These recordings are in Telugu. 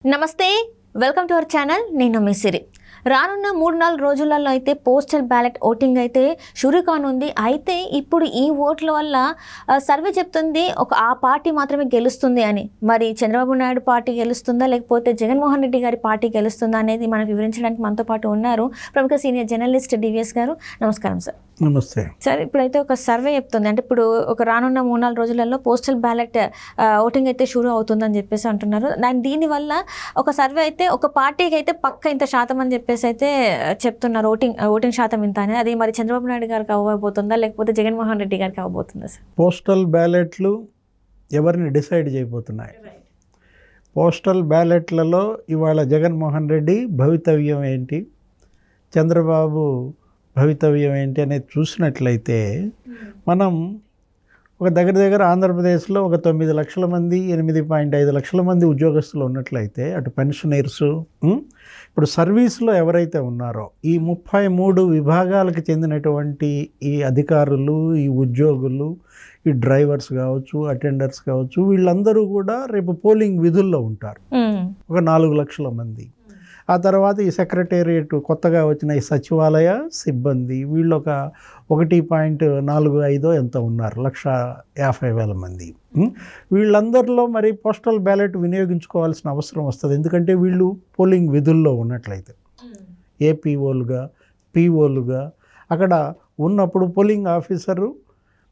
నమస్తే, వెల్కమ్ టు అవర్ ఛానల్. నేను మీ సిరి. రానున్న 3-4 రోజులలో అయితే పోస్టల్ బ్యాలెట్ ఓటింగ్ అయితే షురూ కానుంది. అయితే ఇప్పుడు ఈ ఓట్ల వల్ల సర్వే చెప్తుంది ఆ పార్టీ మాత్రమే గెలుస్తుంది అని. మరి చంద్రబాబు నాయుడు పార్టీ గెలుస్తుందా లేకపోతే జగన్మోహన్ రెడ్డి గారి పార్టీ గెలుస్తుందా అనేది మనకు వివరించడానికి మనతో పాటు ఉన్నారు ప్రముఖ సీనియర్ జర్నలిస్ట్ డివిఎస్ గారు. నమస్కారం సార్. నమస్తే సార్. ఇప్పుడైతే ఒక సర్వే చెప్తుంది, అంటే ఇప్పుడు రానున్న 3-4 రోజులలో పోస్టల్ బ్యాలెట్ ఓటింగ్ అయితే షురూ అవుతుందని చెప్పేసి అంటున్నారు. దీనివల్ల ఒక సర్వే అయితే ఒక పార్టీకి అయితే పక్క ఇంత శాతం అని చెప్పేసి అయితే చెప్తున్నారు, ఓటింగ్ శాతం ఇంత అని. అది మరి చంద్రబాబు నాయుడు గారికి అవ్వబోతుందా లేకపోతే జగన్మోహన్ రెడ్డి గారికి అవ్వబోతుందా సార్? పోస్టల్ బ్యాలెట్లు ఎవరిని డిసైడ్ చేయబోతున్నాయి? పోస్టల్ బ్యాలెట్లలో ఇవాళ జగన్మోహన్ రెడ్డి భవితవ్యం ఏంటి, చంద్రబాబు భవితవ్యం ఏంటి అనేది చూసినట్లయితే మనం ఒక దగ్గర ఆంధ్రప్రదేశ్లో ఒక 9 లక్షల మంది 8.5 లక్షల మంది ఉద్యోగస్తులు ఉన్నట్లయితే అటు పెన్షనర్స్, ఇప్పుడు సర్వీస్లో ఎవరైతే ఉన్నారో ఈ 33 విభాగాలకు చెందినటువంటి ఈ అధికారులు, ఈ ఉద్యోగులు, ఈ డ్రైవర్స్ కావచ్చు, అటెండర్స్ కావచ్చు, వీళ్ళందరూ కూడా రేపు పోలింగ్ విధుల్లో ఉంటారు. ఒక 4 లక్షల మంది. ఆ తర్వాత ఈ సెక్రటేరియట్ కొత్తగా వచ్చిన ఈ సచివాలయ సిబ్బంది, వీళ్ళు ఒక 1.45 ఎంత ఉన్నారు, 1,50,000 మంది. వీళ్ళందరిలో మరి పోస్టల్ బ్యాలెట్ వినియోగించుకోవాల్సిన అవసరం వస్తుంది. ఎందుకంటే వీళ్ళు పోలింగ్ విధుల్లో ఉన్నట్లయితే ఏపీఓలుగా, పీఓలుగా అక్కడ ఉన్నప్పుడు పోలింగ్ ఆఫీసరు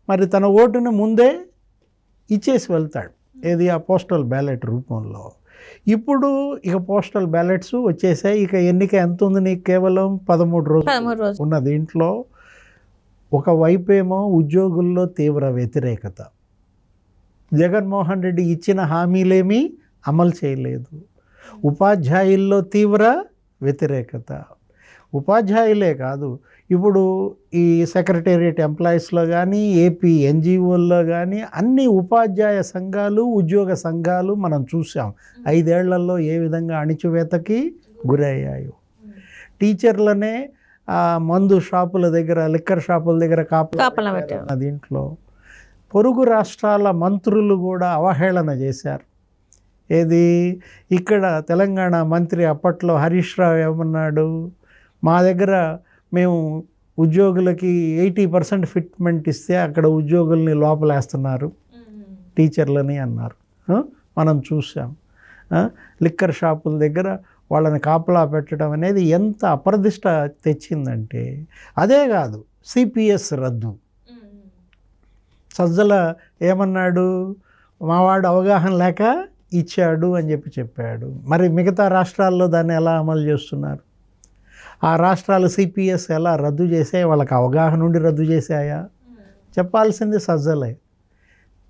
మరి తన ఓటుని ముందే ఇచ్చేసి వెళ్తాడు, ఏది ఆ పోస్టల్ బ్యాలెట్ రూపంలో. ఇప్పుడు ఇక పోస్టల్ బ్యాలెట్స్ వచ్చేసాయి. ఇక ఎన్నిక ఎంత ఉంది నీకు? కేవలం 13 రోజులు ఉన్న దీంట్లో ఒకవైపేమో ఉద్యోగుల్లో తీవ్ర వ్యతిరేకత, జగన్మోహన్ రెడ్డి ఇచ్చిన హామీలేమీ అమలు చేయలేదు. ఉపాధ్యాయుల్లో తీవ్ర వ్యతిరేకత. ఉపాధ్యాయులే కాదు, ఇప్పుడు ఈ సెక్రటేరియట్ ఎంప్లాయీస్లో కానీ, ఏపీ ఎన్జిఓల్లో కానీ అన్ని ఉపాధ్యాయ సంఘాలు, ఉద్యోగ సంఘాలు మనం చూసాం 5 ఏళ్లలో ఏ విధంగా అణిచివేతకి గురయ్యాయో. టీచర్లనే మందు షాపుల దగ్గర, లిక్కర్ షాపుల దగ్గర కాపలా పెట్టారు. దీంట్లో పొరుగు రాష్ట్రాల మంత్రులు కూడా అవహేళన చేశారు. ఏది ఇక్కడ తెలంగాణ మంత్రి అప్పట్లో హరీష్ రావు ఏమన్నాడు, మా దగ్గర మేము ఉద్యోగులకి 80% ఫిట్మెంట్ ఇస్తే అక్కడ ఉద్యోగుల్ని లోపలేస్తున్నారు టీచర్లని అన్నారు. మనం చూసాం. లిక్కర్ షాపుల దగ్గర వాళ్ళని కాపలా పెట్టడం అనేది ఎంత అప్రదిష్ట తెచ్చిందంటే, అదే కాదు సిపిఎస్ రద్దు. సజ్జల ఏమన్నాడు, మావాడు అవగాహన లేక ఇచ్చాడు అని చెప్పాడు. మరి మిగతా రాష్ట్రాల్లో దాన్ని ఎలా అమలు చేస్తున్నారు? ఆ రాష్ట్రాలు సిపిఎస్ ఎలా రద్దు చేసాయి? వాళ్ళకి అవగాహన నుండి రద్దు చేశాయా? చెప్పాల్సింది సజ్జలే,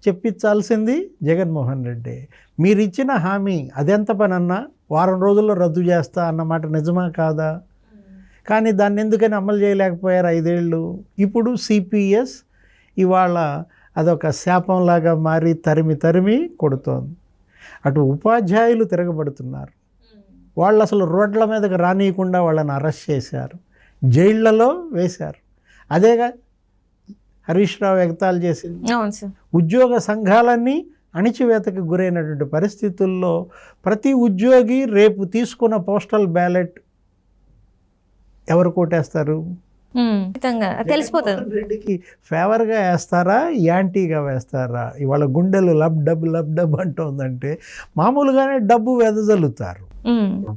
చెప్పించాల్సింది జగన్మోహన్ రెడ్డి. మీరు ఇచ్చిన హామీ అదెంత పనన్నా వారం రోజుల్లో రద్దు చేస్తా అన్నమాట నిజమా కాదా? కానీ దాన్ని ఎందుకని అమలు చేయలేకపోయారు 5 ఏళ్ళు? ఇప్పుడు సిపిఎస్ ఇవాళ అదొక శాపంలాగా మారి తరిమి కొడుతోంది. అటు ఉపాధ్యాయులు తిరగబడుతున్నారు, వాళ్ళు అసలు రోడ్ల మీదకి రానియకుండా వాళ్ళని అరెస్ట్ చేశారు, జైళ్లలో వేశారు. అదేగా హరీష్ రావు ఎగతాళి చేసింది. ఉద్యోగ సంఘాలన్నీ అణిచివేతకు గురైనటువంటి పరిస్థితుల్లో ప్రతి ఉద్యోగి రేపు తీసుకున్న పోస్టల్ బ్యాలెట్ ఎవరు కోటేస్తారు? తెలిసిపోతుంది. రెడ్డికి ఫేవర్గా వేస్తారా, యాంటీగా వేస్తారా? ఇవాళ గుండెలు లబ్ డబ్ అంటుందంటే మామూలుగానే డబ్బు వెదజల్లుతారు.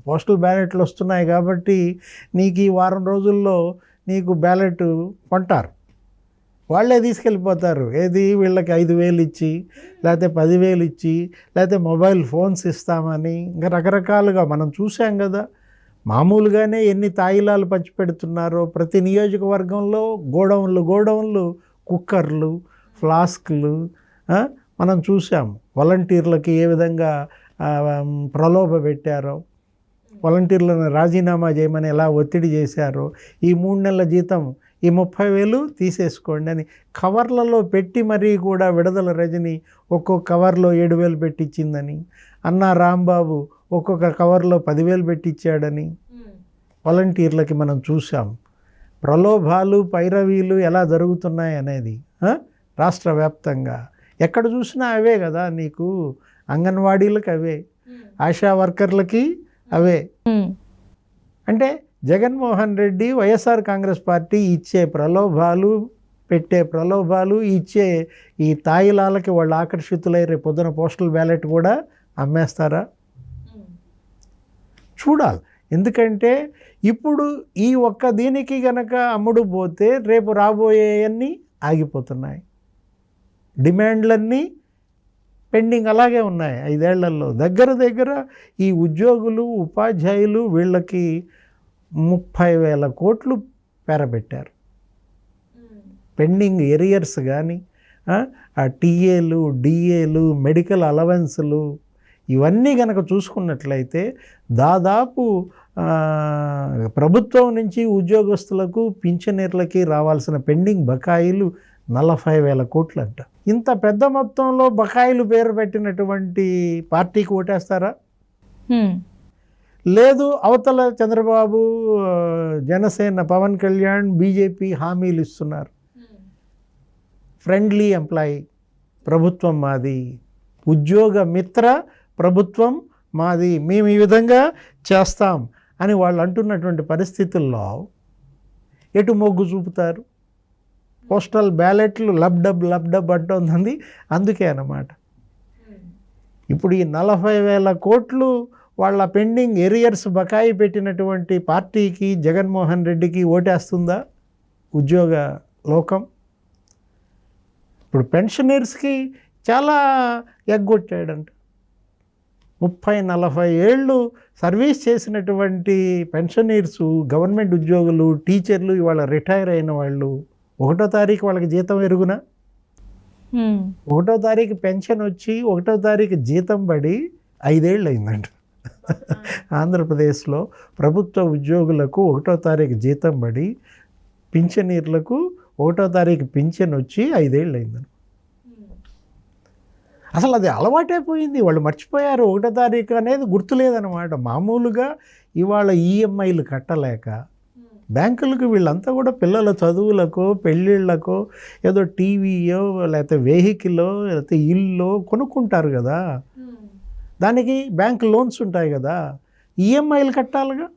పోస్టల్ బ్యాలెట్లు వస్తున్నాయి కాబట్టి నీకు ఈ వారం రోజుల్లో నీకు బ్యాలెట్ కొంటారు, వాళ్ళే తీసుకెళ్ళిపోతారు. ఏది వీళ్ళకి 5,000 ఇచ్చి, లేకపోతే 10,000 ఇచ్చి, లేకపోతే మొబైల్ ఫోన్స్ ఇస్తామని ఇంకా రకరకాలుగా మనం చూసాం కదా. మామూలుగానే ఎన్ని తాయిలాలు పంచిపెడుతున్నారో ప్రతి నియోజకవర్గంలో. గోడౌన్లు కుక్కర్లు, ఫ్లాస్క్లు మనం చూసాం. వాలంటీర్లకి ఏ విధంగా ప్రలోభ పెట్టారో, వాలంటీర్లను రాజీనామా చేయమని ఎలా ఒత్తిడి చేశారో, ఈ 3 నెలల జీతం ఈ 30,000 తీసేసుకోండి అని కవర్లలో పెట్టి మరీ కూడా విడుదల రజని ఒక్కొక్క కవర్లో 7,000 పెట్టించిందని, అన్నా రాంబాబు ఒక్కొక్క కవర్లో 10,000 పెట్టించాడని వాలంటీర్లకి మనం చూసాం. ప్రలోభాలు, పైరవీలు ఎలా జరుగుతున్నాయి అనేది రాష్ట్ర వ్యాప్తంగా ఎక్కడ చూసినా అవే కదా. నీకు అంగన్వాడీలకు అవే, ఆశా వర్కర్లకి అవే. అంటే జగన్మోహన్ రెడ్డి వైఎస్ఆర్ కాంగ్రెస్ పార్టీ ఇచ్చే ప్రలోభాలు, పెట్టే ప్రలోభాలు, ఇచ్చే ఈ తాయిలాలకి వాళ్ళు ఆకర్షితులై రేపు పొద్దున పోస్టల్ బ్యాలెట్ కూడా అమ్మేస్తారా? చూడాలి. ఎందుకంటే ఇప్పుడు ఈ ఒక్క దీనికి గనక అమ్ముడు పోతే రేపు రాబోయేవన్నీ ఆగిపోతున్నాయి. డిమాండ్లన్నీ పెండింగ్ అలాగే ఉన్నాయి 5 ఏళ్లలో. దగ్గర ఈ ఉద్యోగులు, ఉపాధ్యాయులు వీళ్ళకి 30,000 కోట్లు పెరబెట్టారు. పెండింగ్ ఎరియర్స్ కానీ, ఆ టీఏలు, డిఏలు, మెడికల్ అలవెన్సులు ఇవన్నీ కనుక చూసుకున్నట్లయితే దాదాపు ప్రభుత్వం నుంచి ఉద్యోగస్తులకు, పింఛనీర్లకి రావాల్సిన పెండింగ్ బకాయిలు 40,000 కోట్లు అంట. ఇంత పెద్ద మొత్తంలో బకాయిలు పేరు పెట్టినటువంటి పార్టీకి ఓటేస్తారా? లేదు. అవతల చంద్రబాబు, జనసేన, పవన్ కళ్యాణ్, బీజేపీ హామీలు ఇస్తున్నారు. ఫ్రెండ్లీ ఎంప్లాయీ ప్రభుత్వం మాది, ఉద్యోగ మిత్ర ప్రభుత్వం మాది, మేము ఈ విధంగా చేస్తాం అని వాళ్ళు అంటున్నటువంటి పరిస్థితుల్లో ఎటు మొగ్గు చూపుతారు? పోస్టల్ బ్యాలెట్లు లబ్డబ్ అంటుంది. అందుకే అన్నమాట ఇప్పుడు ఈ 40,000 కోట్లు వాళ్ళ పెండింగ్ ఎరియర్స్ బకాయి పెట్టినటువంటి పార్టీకి, జగన్మోహన్ రెడ్డికి ఓటేస్తుందా ఉద్యోగ లోకం? ఇప్పుడు పెన్షనర్స్కి చాలా ఎగ్గొట్టాడంట. 30-40 ఏళ్ళు సర్వీస్ చేసినటువంటి పెన్షనర్సు, గవర్నమెంట్ ఉద్యోగులు, టీచర్లు ఇవాళ రిటైర్ అయిన వాళ్ళు 1వ తారీఖు వాళ్ళకి జీతం ఎరుగునా? 1వ తారీఖు పెన్షన్ వచ్చి 1వ తారీఖు జీతం పడి 5 ఏళ్ళు అయిందంట. ఆంధ్రప్రదేశ్లో ప్రభుత్వ ఉద్యోగులకు 1వ తారీఖు జీతం పడి, పింఛనీర్లకు 1వ తారీఖు పింఛన్ వచ్చి 5 ఏళ్ళు అయిందని. అసలు అది అలవాటే పోయింది. వాళ్ళు మర్చిపోయారు 1వ తారీఖు అనేది గుర్తులేదన్నమాట. మామూలుగా ఇవాళ ఈఎంఐలు కట్టలేక బ్యాంకులకు వీళ్ళంతా కూడా పిల్లల చదువులకో, పెళ్ళిళ్ళకో, ఏదో టీవీయో, లేకపోతే వెహికల్లో, లేకపోతే ఇల్లు కొనుక్కుంటారు కదా. దానికి బ్యాంక్ లోన్స్ ఉంటాయి కదా, ఈఎంఐలు కట్టాలిగా.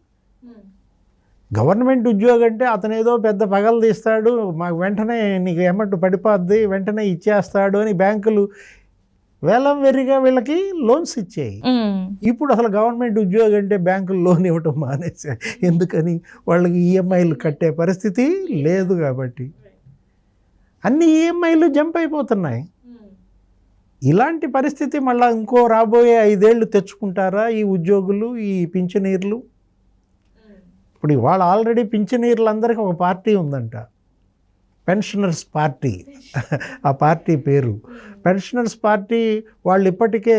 గవర్నమెంట్ ఉద్యోగం అంటే అతను ఏదో పెద్ద పగలు తీస్తాడు, మాకు వెంటనే నీకు ఏమంటూ పడిపోద్ది, వెంటనే ఇచ్చేస్తాడు అని బ్యాంకులు వేలం వెర్రిగా వీళ్ళకి లోన్స్ ఇచ్చాయి. ఇప్పుడు అసలు గవర్నమెంట్ ఉద్యోగం అంటే బ్యాంకులు లోన్ ఇవ్వటం మానేసాయి. ఎందుకని? వాళ్ళకి ఈఎంఐలు కట్టే పరిస్థితి లేదు కాబట్టి అన్ని ఈఎంఐలు జంప్ అయిపోతున్నాయి. ఇలాంటి పరిస్థితి మళ్ళీ ఇంకో రాబోయే 5 ఏళ్ళు తెచ్చుకుంటారా ఈ ఉద్యోగులు, ఈ పింఛనీర్లు? ఇప్పుడు ఇవాళ ఆల్రెడీ పింఛనీర్లందరికీ ఒక పార్టీ ఉందంట, పెన్షనర్స్ పార్టీ. ఆ పార్టీ పేరు పెన్షనర్స్ పార్టీ. వాళ్ళు ఇప్పటికే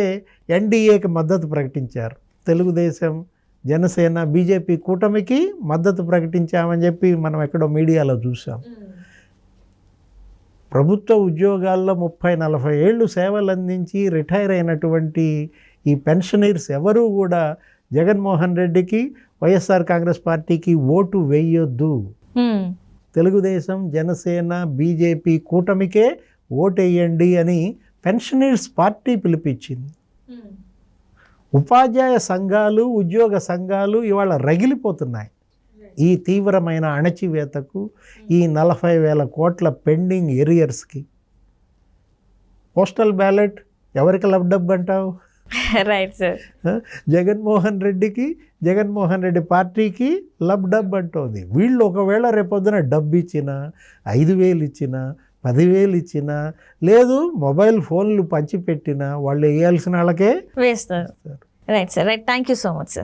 ఎన్డీఏకి మద్దతు ప్రకటించారు. తెలుగుదేశం, జనసేన, బీజేపీ కూటమికి మద్దతు ప్రకటించామని చెప్పి మనం ఎక్కడో మీడియాలో చూసాం. ప్రభుత్వ ఉద్యోగాల్లో 30-40 ఏళ్ళు సేవలు అందించి రిటైర్ అయినటువంటి ఈ పెన్షనర్స్ ఎవరూ కూడా జగన్మోహన్ రెడ్డికి, వైఎస్ఆర్ కాంగ్రెస్ పార్టీకి ఓటు వేయొద్దు. తెలుగుదేశం, జనసేన, బీజేపీ కూటమికే ఓటేయండి అని పెన్షనర్స్ పార్టీ పిలిపించింది. ఉపాధ్యాయ సంఘాలు, ఉద్యోగ సంఘాలు ఇవాళ రగిలిపోతున్నాయి ఈ తీవ్రమైన అణచివేతకు, ఈ 40,000 కోట్ల పెండింగ్ ఎరియర్స్కి. పోస్టల్ బ్యాలెట్ ఎవరికి లబ్డబ్ అంటావు? Right sir. జగన్మోహన్ రెడ్డికి, జగన్మోహన్ రెడ్డి పార్టీకి లబ్డబ్ అంటోంది. వీళ్ళు ఒకవేళ రేపొద్దున డబ్బు ఇచ్చినా, 5,000 ఇచ్చినా, 10,000 ఇచ్చినా, లేదు మొబైల్ ఫోన్లు పంచిపెట్టినా వాళ్ళు వేయాల్సిన వాళ్ళకే వేస్తారు. Right sir. Right. Thank you so much sir.